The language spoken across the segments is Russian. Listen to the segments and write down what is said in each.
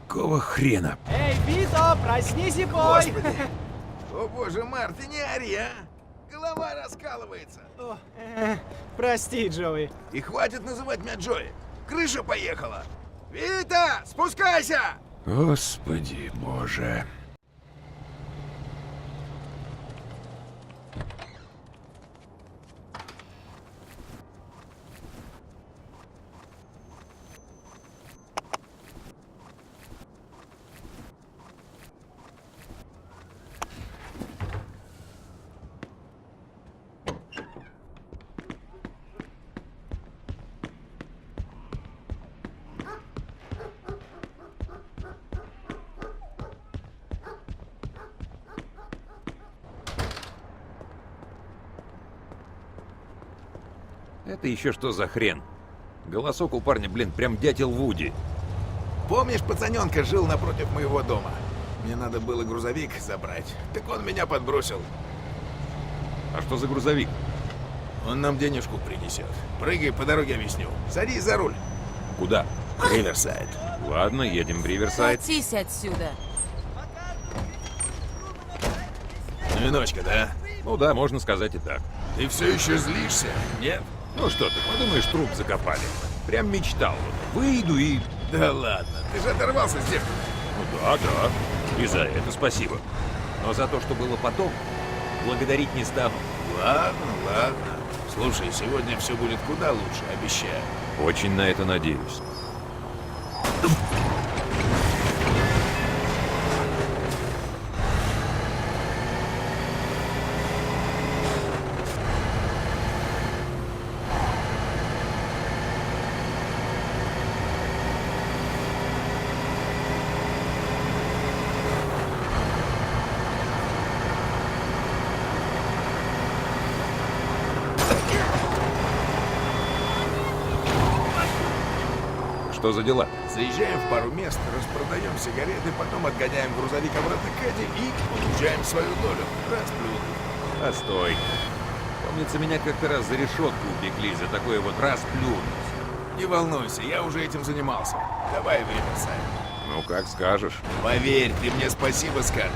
Какого хрена? Эй, Вито, проснись и пой! Господи! О боже, Марти, не ори, а! Голова раскалывается. О, прости, Джоуи. И хватит называть меня Джои. Крыша поехала. Вита, спускайся! Господи боже. Это еще что за хрен? Голосок у парня, блин, прям дятел Вуди. Помнишь, пацаненка жил напротив моего дома? Мне надо было грузовик забрать. Так он меня подбросил. А что за грузовик? Он нам денежку принесет. Прыгай, по дороге объясню. Садись за руль. Куда? Риверсайд. Ладно, едем в Риверсайд. Катись отсюда. Миночка, да? Ну да, можно сказать и так. Ты все еще злишься? Нет? Ну что ты, подумаешь, труп закопали. Прям мечтал. Вот. Выйду и... Да ладно, ты же оторвался с девкой. Ну да, да. И за это спасибо. Но за то, что было потом, благодарить не стану. Ладно, ладно. Слушай, сегодня все будет куда лучше, обещаю. Очень на это надеюсь. Что за дела? Заезжаем в пару мест, распродаем сигареты, потом отгоняем грузовик обратно к Эдди и получаем свою долю. Расплюнуть. Постой. Помнится, меня как-то раз за решетку упекли за такое вот расплюнуть. Не волнуйся, я уже этим занимался. Давай в Риверсайд. Ну, как скажешь. Поверь, ты мне спасибо скажешь.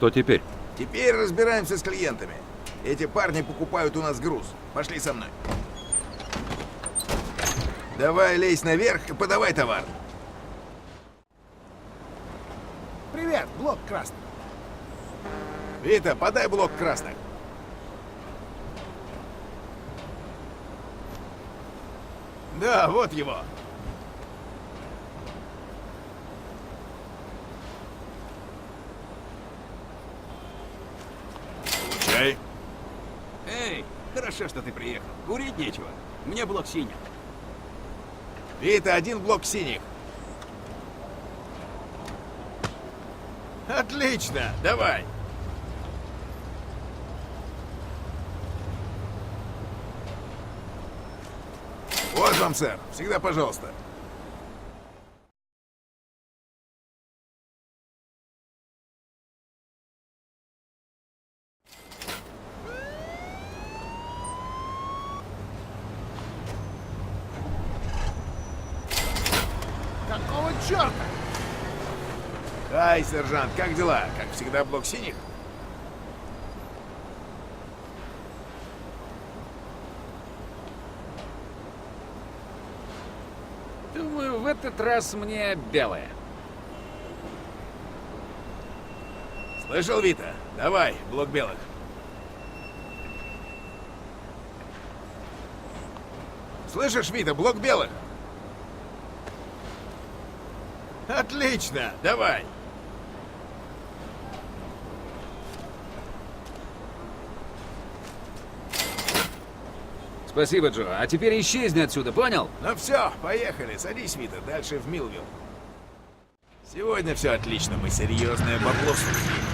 Что теперь? Теперь разбираемся с клиентами. Эти парни покупают у нас груз. Пошли со мной. Давай лезь наверх и подавай товар. Привет, блок красных. Вита, подай блок красных. Да, вот его. Получай. Эй, хорошо, что ты приехал. Курить нечего. Мне блок синий. Вита, один блок синих. Отлично, давай. Вот вам, сэр. Всегда пожалуйста. Какого черта? Хай, сержант, как дела? Как всегда, блок синих? Думаю, в этот раз мне белое. Слышал, Вита? Давай, блок белых. Слышишь, Вита, блок белых? Отлично, давай. Спасибо, Джо. А теперь исчезни отсюда, понял? Ну все, поехали, садись, Вита, дальше в Милвилл. Сегодня все отлично, мы серьезное бабло слушаем.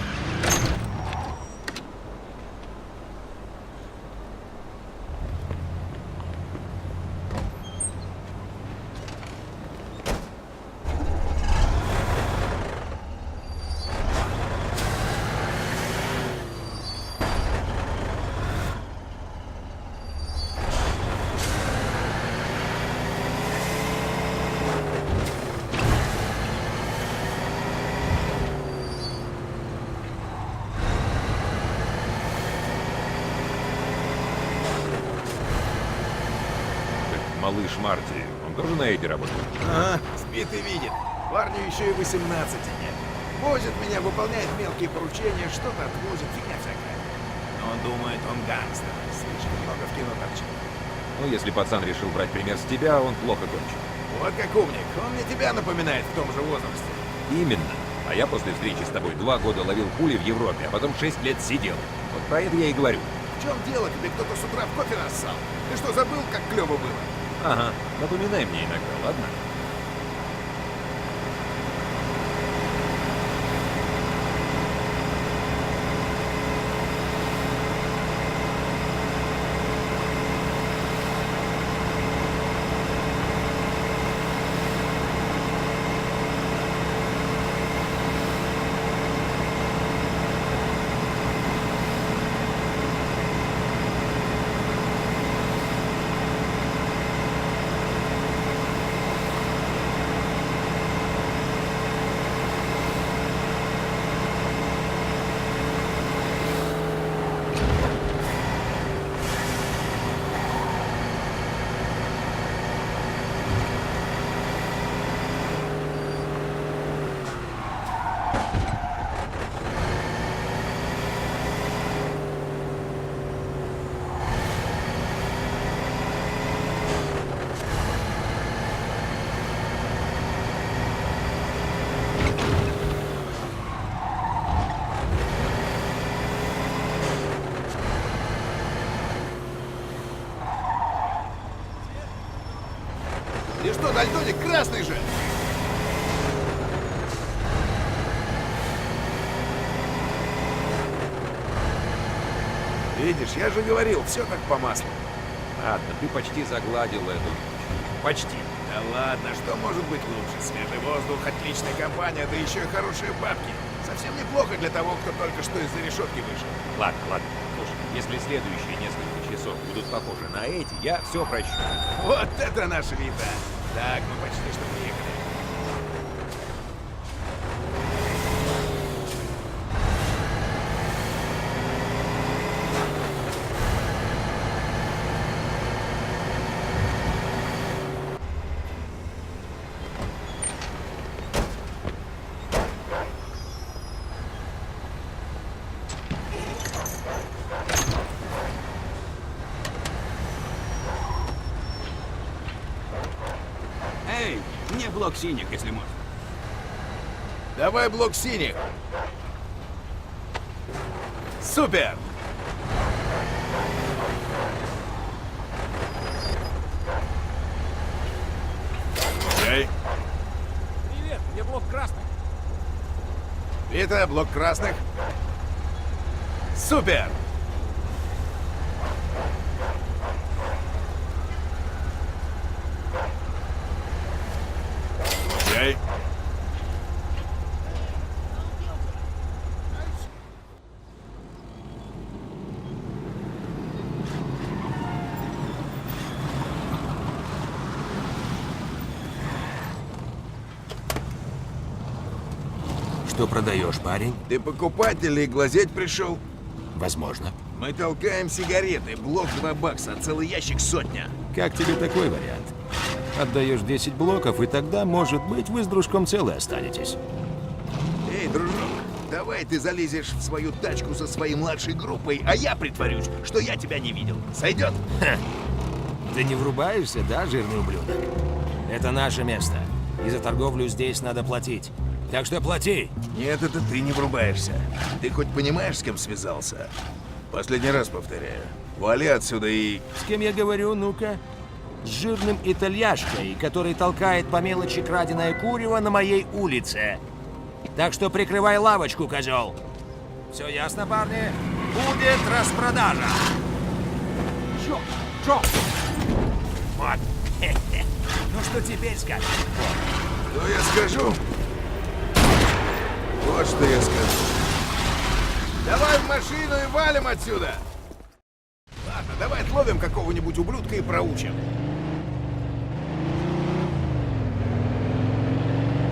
Малыш Марти, он тоже на эти работает? Ага, спит и видит. Парню еще и 18 нет. Возит меня, выполняет мелкие поручения, что-то отвозит, фигня всякая. Но он думает, он гангстер. Слишком много в кино торчит. Ну, если пацан решил брать пример с тебя, он плохо кончил. Вот как умник. Он мне тебя напоминает в том же возрасте. Именно. А я после встречи с тобой 2 года ловил пули в Европе, а потом 6 лет сидел. Вот про это я и говорю. В чем дело? Тебе кто-то с утра в кофе нассал? Ты что, забыл, как клево было? Ага, напоминай мне иногда, ладно? Ты что, дальтоник, красный же! Видишь, я же говорил, все как по маслу. Ладно, ты почти загладил эту. Почти. Да ладно, что может быть лучше? Свежий воздух, отличная компания, да еще и хорошие бабки. Совсем неплохо для того, кто только что из-за решетки вышел. Ладно, ладно. Слушай, если следующие несколько часов будут похожи на эти, я все прощу. Вот это наша вида! Так, мы почти что приехали. Эй, мне блок синих, если можно. Давай блок синих. Супер! Окей. Привет, мне блок красный. Вита, блок красных. Супер! Окей. что продаешь, парень? Ты покупатель и глазеть пришел? Возможно. Мы толкаем сигареты, блок 2 бакса, а целый ящик сотня. Как тебе такой вариант? Отдаешь 10 блоков, и тогда, может быть, вы с дружком целы останетесь. Эй, дружок, давай ты залезешь в свою тачку со своей младшей группой, а я притворюсь, что я тебя не видел. Сойдет? Ты не врубаешься, да, жирный ублюдок? Это наше место. И за торговлю здесь надо платить. Так что плати! Нет, это ты не врубаешься. Ты хоть понимаешь, с кем связался? Последний раз повторяю. Вали отсюда и... С кем я говорю, ну-ка? С жирным итальяшкой, который толкает по мелочи краденое курево на моей улице. Так что прикрывай лавочку, козел. Все ясно, парни? Будет распродажа. Чё? Вот. Ну что теперь скажешь? Что я скажу? Вот что я скажу. Давай в машину и валим отсюда! Ладно, давай отловим какого-нибудь ублюдка и проучим.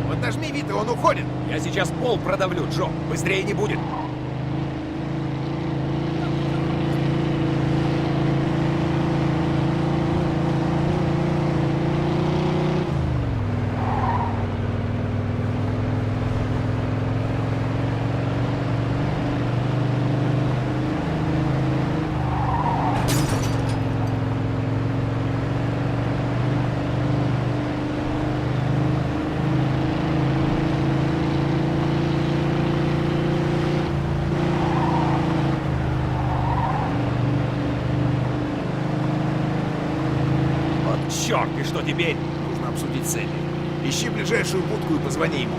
Вот нажми Вита, он уходит. Я сейчас пол продавлю, Джо. Быстрее не будет. Черт, и что теперь? Нужно обсудить цели. Ищи ближайшую будку и позвони ему.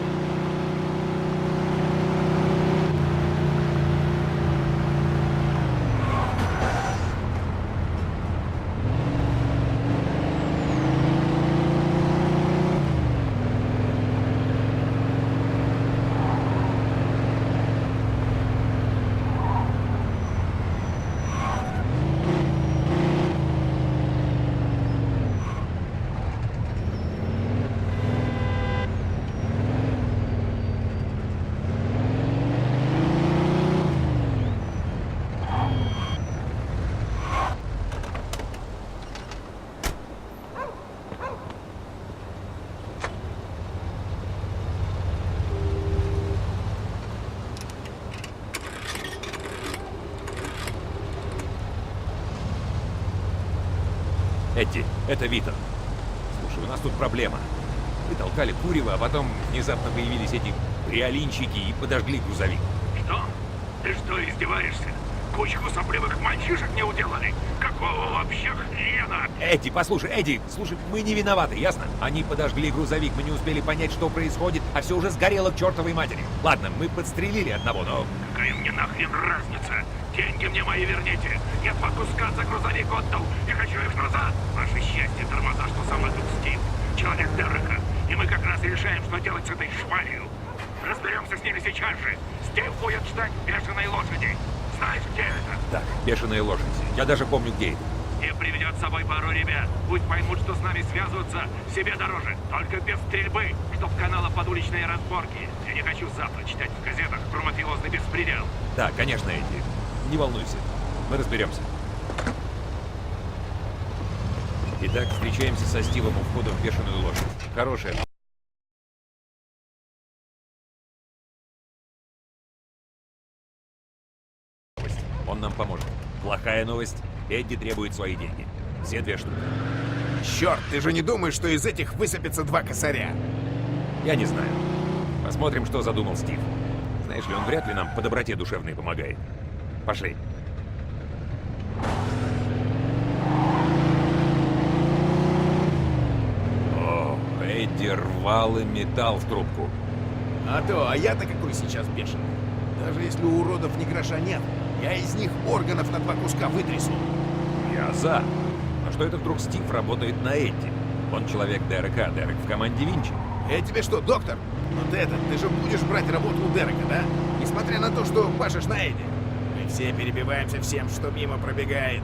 Эдди, это Витон. Слушай, у нас тут проблема. Мы толкали курево, а потом внезапно появились эти бриолинчики и подожгли грузовик. Что? Ты что, издеваешься? Кучку сопливых мальчишек не уделали? Какого вообще хрена? Эдди, послушай, Эдди, слушай, мы не виноваты, ясно? Они подожгли грузовик, мы не успели понять, что происходит, а все уже сгорело к чертовой матери. Ладно, мы подстрелили одного, но... Какая мне нахрен разница? Деньги мне мои верните. Я 2 куска за грузовик отдал и хочу их назад. Ваше счастье, тормоза, что со мной тут Стив. Человек Дерека. И мы как раз и решаем, что делать с этой швалью. Разберемся с ними сейчас же. Стив будет ждать бешеной лошади. Знаешь, где это? Так, бешеные лошади. Я даже помню, где это. И приведет с собой пару ребят. Пусть поймут, что с нами связываться себе дороже. Только без стрельбы, чтоб канала под уличные разборки. Я не хочу завтра читать в газетах про мафиозный беспредел. Да, конечно, Эдди. Не волнуйся. Мы разберемся. Итак, встречаемся со Стивом у входа в бешеную лошадь. Хорошая. Он нам поможет. Плохая новость. Эдди требует свои деньги. Все 2 штуки. Черт, ты же не думаешь, что из этих высыпется 2 косаря? Я не знаю. Посмотрим, что задумал Стив. Знаешь ли, он вряд ли нам по доброте душевной помогает. Пошли. О, Эдди рвал и металл в трубку. А я-то какой сейчас бешеный. Даже если у уродов ни гроша нет, я из них органов на 2 куска вытрясу. Я за. Но что это вдруг Стив работает на Эдди? Он человек Дерека, Дерек в команде Винчи. Я тебе что, доктор? Ну ты же будешь брать работу у Дерека, да? Несмотря на то, что пашешь на Эдди. Мы все перебиваемся всем, что мимо пробегает.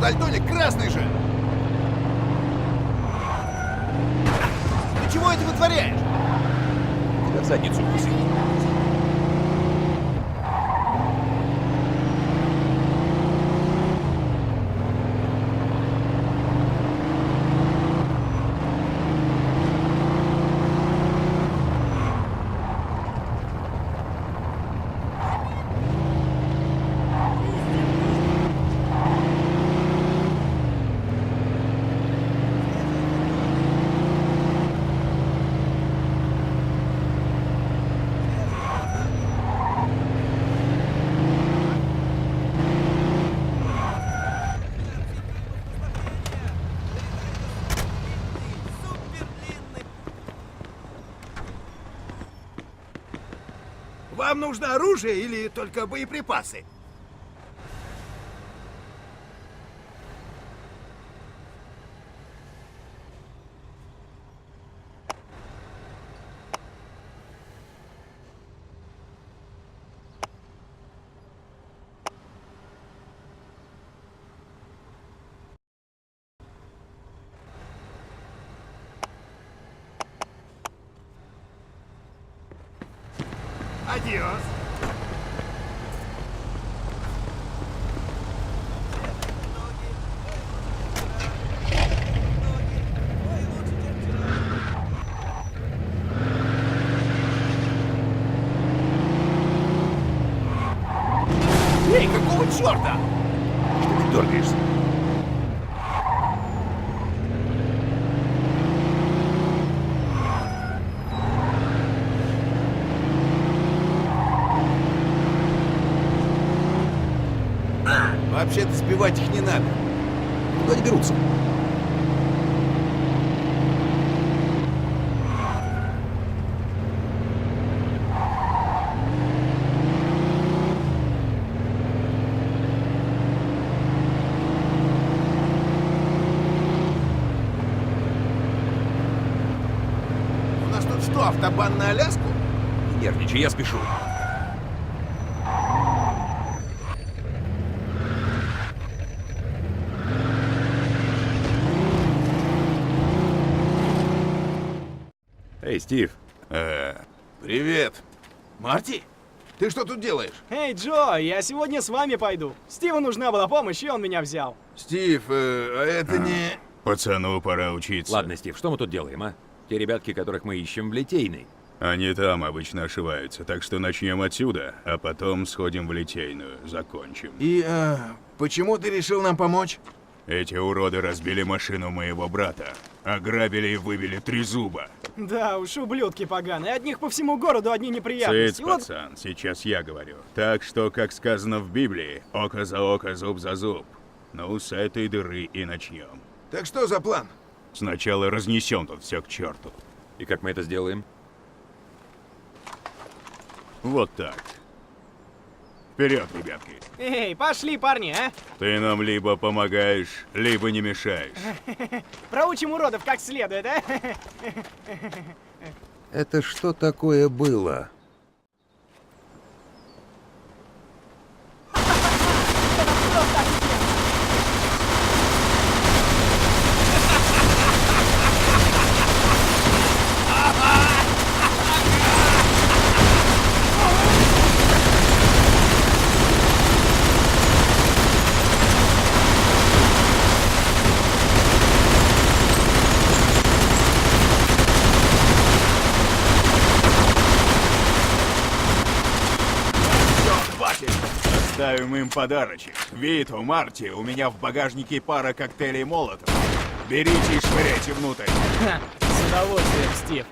дальтоник, красный же! Ты чего это вытворяешь? Тебя в задницу укусили. Вам нужно оружие или только боеприпасы? Адиос. Эй, какого черта? Что ты дергаешься? Вообще-то сбивать их не надо. Куда они берутся? У нас тут что, автобан на Аляску? Не нервничай, я спешу. Эй, Стив. Привет. Марти? Ты что тут делаешь? Эй, Джо, я сегодня с вами пойду. Стиву нужна была помощь, и он меня взял. Стив, а это не... Пацану пора учиться. Ладно, Стив, что мы тут делаем, а? Те ребятки, которых мы ищем в Литейной. Они там обычно ошиваются, так что начнем отсюда, а потом сходим в Литейную, закончим. И, почему ты решил нам помочь? Эти уроды разбили машину моего брата, ограбили и выбили 3 зуба. Да уж, ублюдки поганые. От них по всему городу одни Цыц, неприятности. Вот пацан, сейчас я говорю. Так что, как сказано в Библии, око за око, зуб за зуб. Ну, с этой дыры и начнем. Так что за план? Сначала разнесем тут все к черту. И как мы это сделаем? Вот так. Вперед, ребятки. Эй, пошли, парни, а? Ты нам либо помогаешь, либо не мешаешь. Проучим уродов как следует, а? Это что такое было? Ставим им подарочек. Вито, Марти, у меня в багажнике пара коктейлей Молотов. Берите и швыряйте внутрь. С удовольствием, Стив.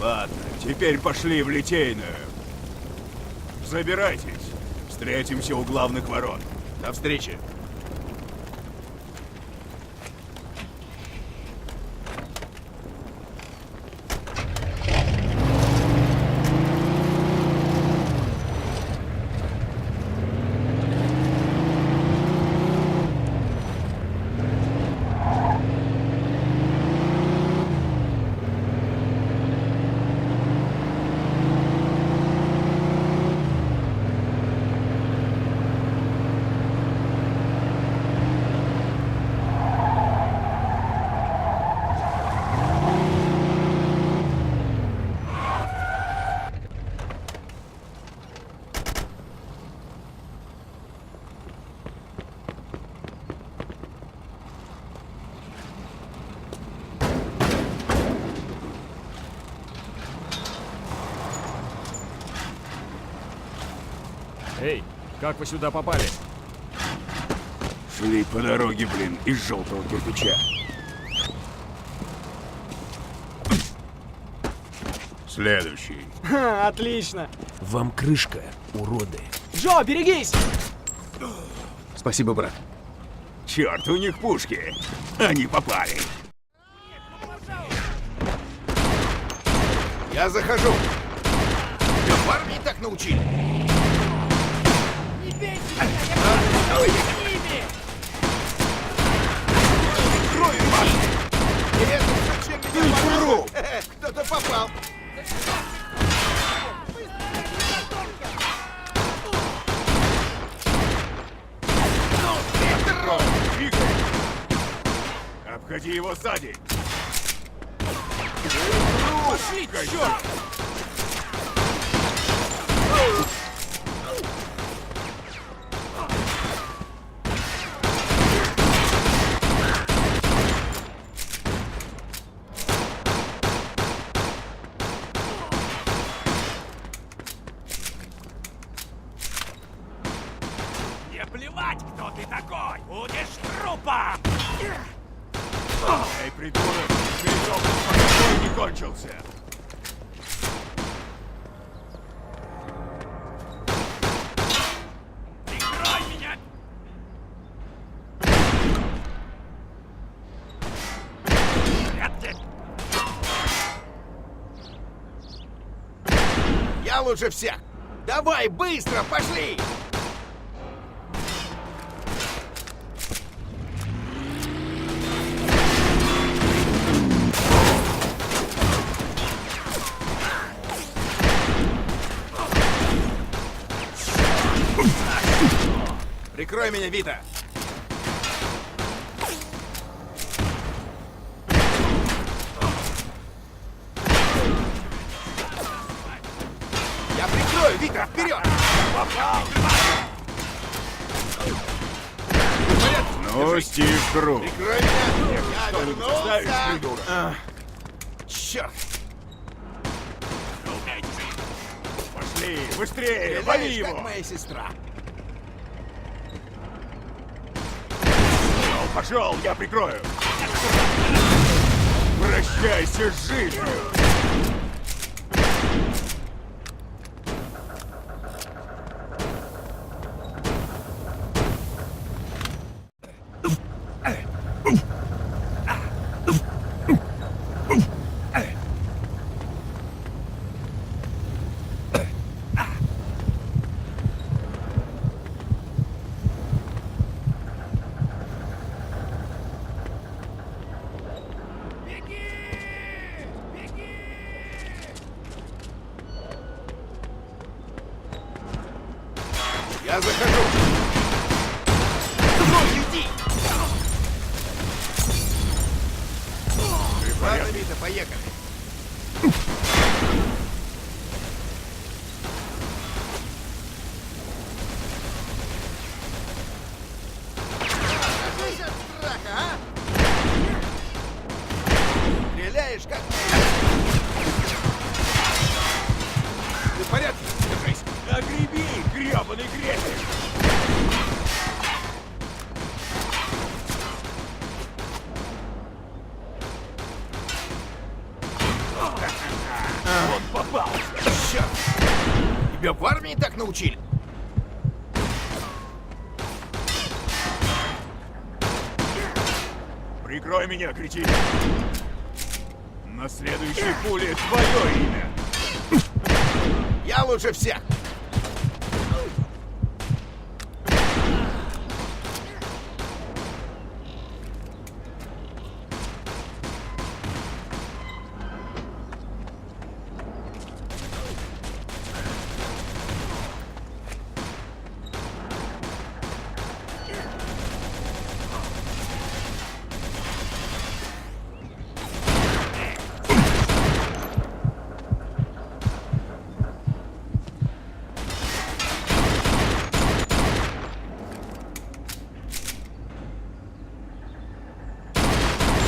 Ладно, теперь пошли в Литейную. Забирайтесь. Встретимся у главных ворот. До встречи. Эй, как вы сюда попали? Шли по дороге, блин, из желтого кирпича. Следующий. Ха, отлично. Вам крышка, уроды. Джо, берегись! Спасибо, брат. Черт, у них пушки. Они попали. Я захожу. Тебя в армии так научили? Не бейте меня, я с ними! Кровью маш! И это зачем меня порву? Кто-то попал. Обходи его сзади. Пошли, черт! Мне плевать, кто ты такой! Будешь трупом! Эй, придурок, стрелок, пока бой не кончился. Прикрой меня! Я лучше всех. Давай, быстро, пошли! Прикрой меня, Вита! Я прикрою, Вита, вперед! Ну, Стив Круг. Прикрой меня! Я вернулся! придурок. Черт! Пошли, быстрее, вали Стреляешь, как его. моя сестра! Пошел, я прикрою. Прощайся с жизнью. Я захожу! Ну, иди! Ладно, Вита, поехали! Откажись от страха, а? Стреляешь, как... Ты в порядке? Держись! Огреби, гребаный гребень. Он попал! Черт! Тебя в армии так научили? Прикрой меня, кретин. На следующей пуле твое имя. Я лучше всех!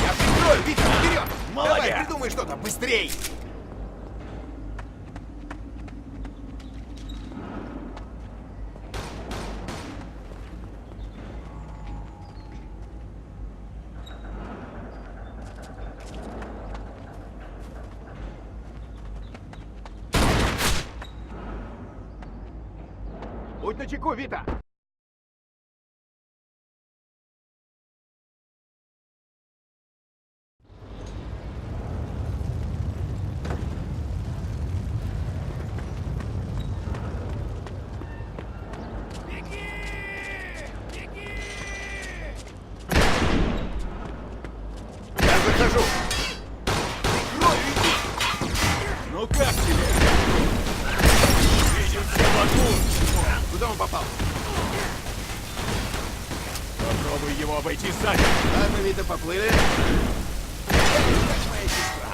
Я прикрою, Витя, вперед! Молодец! Давай, придумай что-то, быстрей! начеку, Вита! Я захожу! Ну как тебе? Видим все вокруг. Куда он попал? Попробуй его обойти сзади. Ладно, Вита, поплыли. Как моя сестра.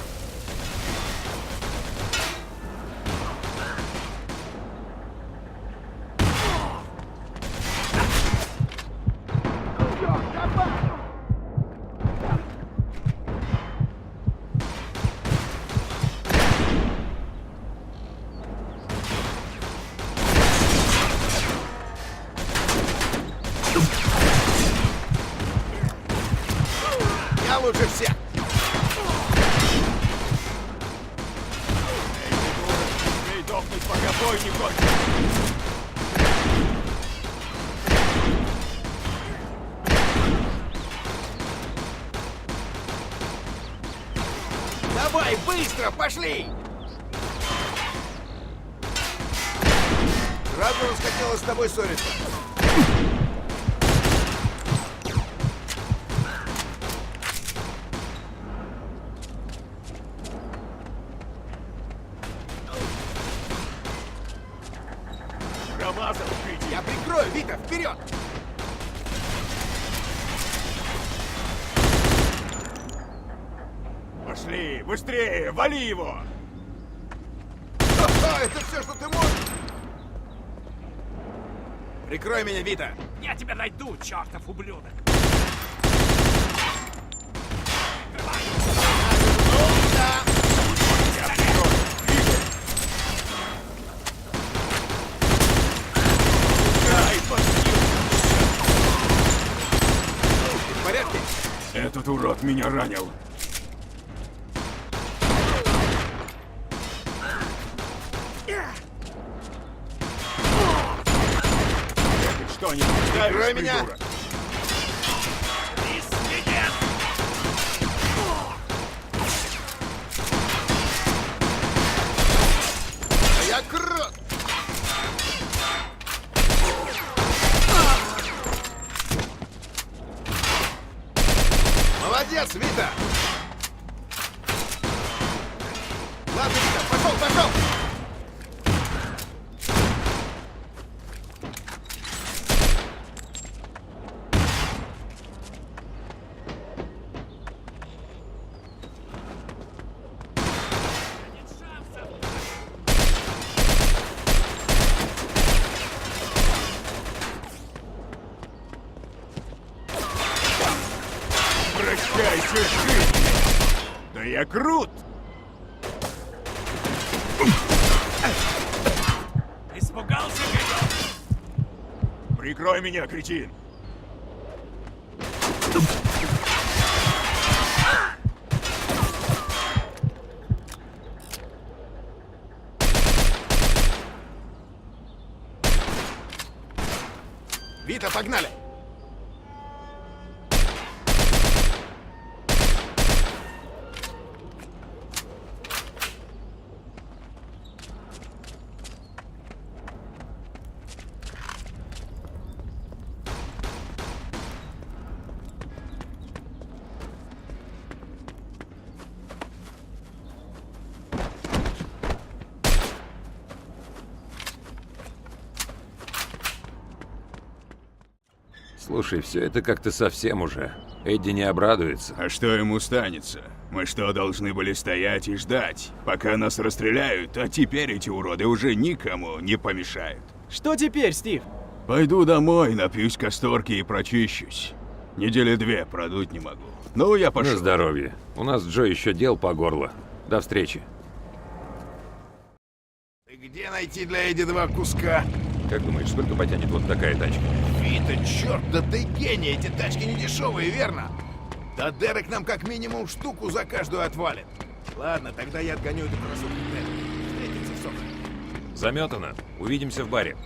Я лучше всех. Эй, дохнуть, пока бой не кончится. Давай, быстро, пошли! Сразу расхотелось с тобой ссориться. Промазал, Крити. Я прикрою, Вита, вперед! Пошли, быстрее, вали его! Ха-ха, это все, что ты можешь? Прикрой меня, Вита! Я тебя найду, чертов ублюдок! В порядке? Этот урод меня ранил. Ты что-нибудь Прикрой ставишь, меня! придурок? А я крут! Молодец, Вита! Ладно, Вита, пошел, пошел! Прощайся, жизнь! Да я крут! Испугался, Гайдо? Прикрой меня, кретин! Вита, погнали! Слушай, все это как-то совсем уже. Эдди не обрадуется. А что ему станется? Мы что, должны были стоять и ждать, пока нас расстреляют, а теперь эти уроды уже никому не помешают. Что теперь, Стив? Пойду домой, напьюсь касторки и прочищусь. Недели 2 продуть не могу. Ну, я На пошел. здоровье. У нас с Джо еще дел по горло. До встречи. Ты где найти для Эдди 2 куска? Как думаешь, сколько потянет вот такая тачка? Вита, черт, да ты гений! Эти тачки не дешевые, верно? Да Дерек нам как минимум штуку за каждую отвалит. Ладно, тогда я отгоню эту красотку к Дерек. Встретимся в Сохо. Заметано. Увидимся в баре.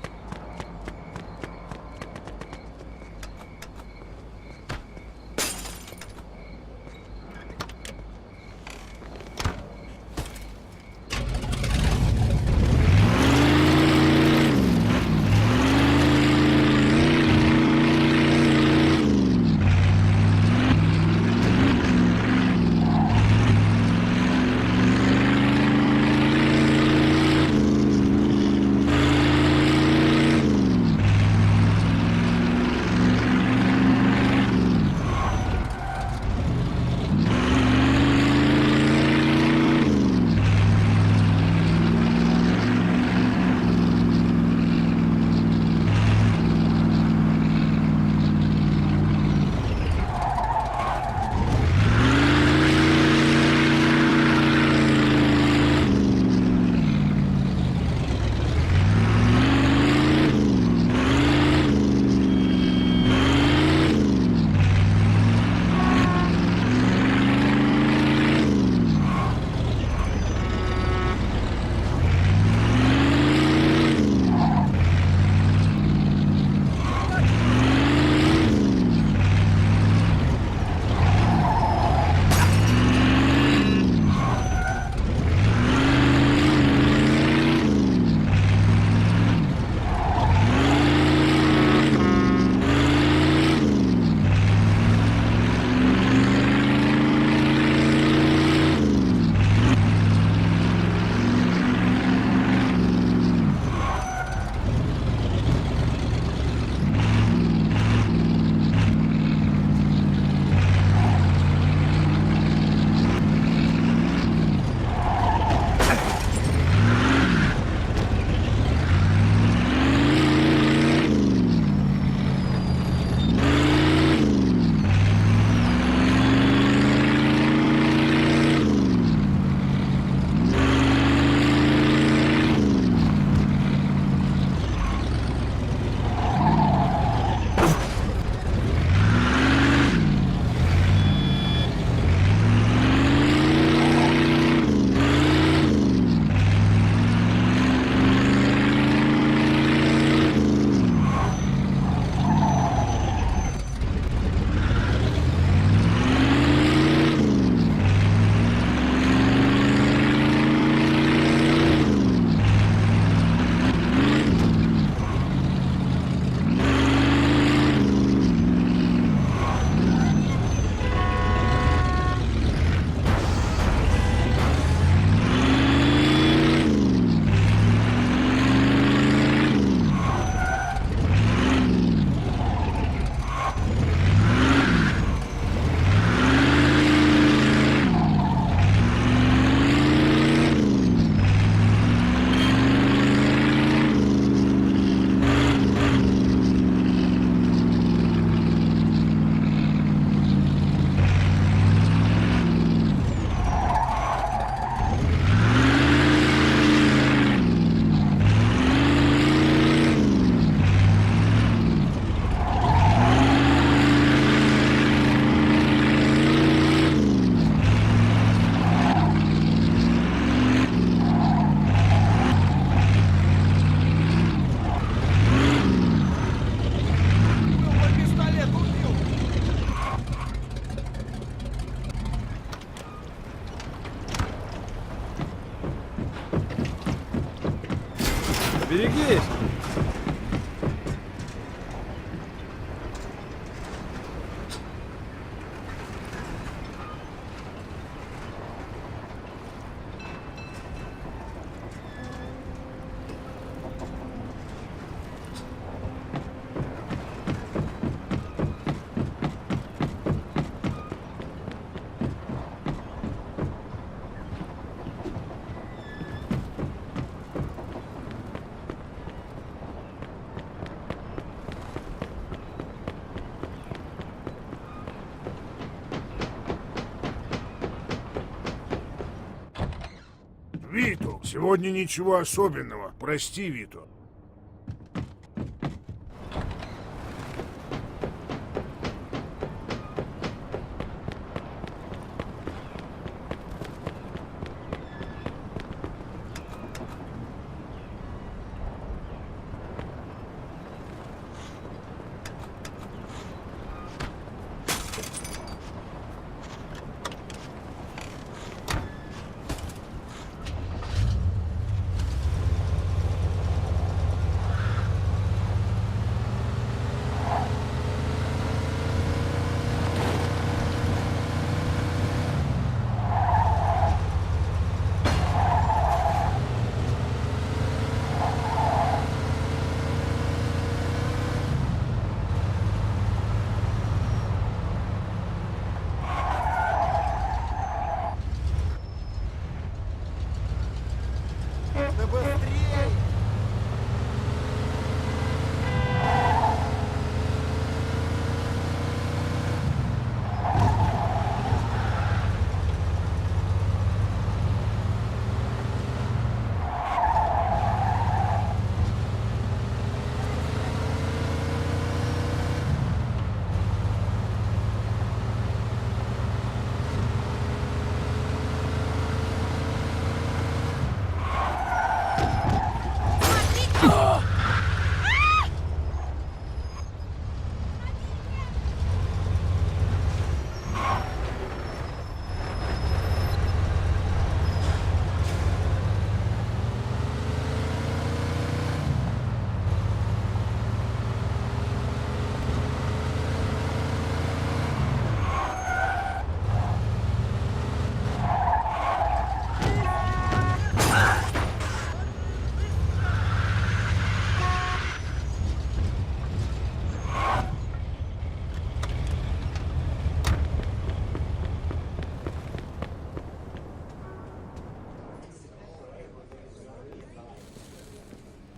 Сегодня ничего особенного. Прости, Вито.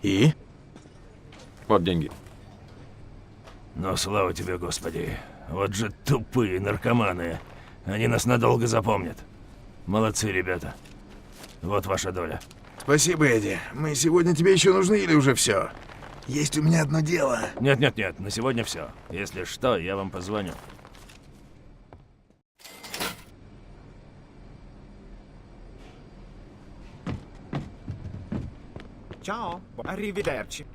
И? Вот деньги. Но слава тебе, Господи. Вот же тупые наркоманы. Они нас надолго запомнят. Молодцы, ребята. Вот ваша доля. Спасибо, Эдди. Мы сегодня тебе еще нужны или уже все? Есть у меня одно дело. Нет, на сегодня все. Если что, я вам позвоню. Ciao, arrivederci.